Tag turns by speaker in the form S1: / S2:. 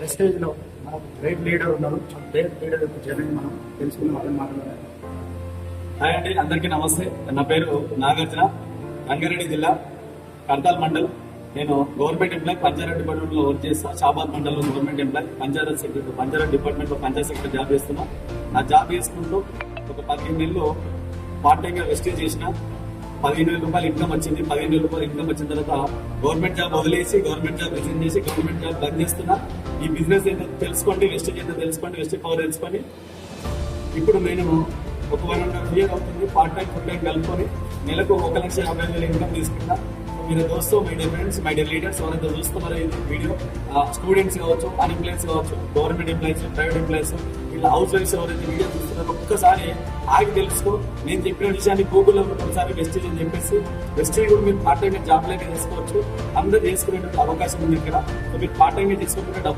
S1: Prestige లో మనకు great leader ఉన్నారు. గ్రేట్ లీడర్ యొక్క జర్నీ మనం తెలుసుకుని వాళ్ళని మాట్లాడాలి.
S2: హాయ్ అండి, అందరికీ నమస్తే. నా పేరు నాగార్జున, రంగారెడ్డి జిల్లా కర్తాల్ మండల్. నేను గవర్నమెంట్ ఎంప్లాయ్, పంచాయత్ డిపార్ట్మెంట్ లో వర్క్ చేస్తా. షాబాద్ మండల్ లో గవర్నమెంట్ ఎంప్లాయ్, పంచాయత్ డిపార్ట్మెంట్ లో పంచాయత్ సెక్రటరీ జాబ్ చేస్తున్నా. నా జాబ్ చేసుకుంటూ ఒక 15 నెలలు పార్ట్ టైం గా వెస్టేజ్ చేసిన. 15,000 రూపాయలు ఇన్కమ్ వచ్చింది. 15,000 రూపాయలు ఇన్కమ్ వచ్చిన తర్వాత గవర్నమెంట్ జాబ్ వదిలేసి గవర్నమెంట్ జాబ్ రిజైన్ చేసి గవర్నమెంట్ జాబ్ బంద్ చేస్తున్నా. ఈ బిజినెస్ ఏంటో తెలుసుకోండి, వెస్టేజ్ ఏంటో తెలుసుకోండి, వెస్టేజ్ పవర్ తెలుసుకోండి. ఇప్పుడు నేను ఒక 1.5 year అవుతుంది పార్ట్ టైం ఫుల్ టైం కలుపుకొని నెలకు 1,50,000 ఇన్కమ్ తీసుకుంటా. మీరు దోస్తు, my dear friends, my dear leaders ఎవరైతే చూస్తున్నారో ఈ వీడియో, స్టూడెంట్స్ కావచ్చు, అన్ఎంప్లాయ్స్ కావచ్చు, గవర్నమెంట్ ఎంప్లాయీస్, ప్రైవేట్ ఎంప్లాయీస్, ఇలా హౌస్ వైఫ్స్ ఎవరైతే వీడియో చూస్తున్నారో ఒక్కసారి ఆగి తెలుసుకో. నేను చెప్పిన విషయాన్ని గూగుల్లో ఒకసారి వెస్టేజ్ అని చెప్పేసి వెస్టేజ్ కూడా మీరు పార్ట్ టైం జాబ్ లాగా చేసుకోవచ్చు. అందరూ చేసుకునే అవకాశం ఉంది ఇక్కడ. మీరు పార్ట్ టైం చేసుకుంటే డబ్బులు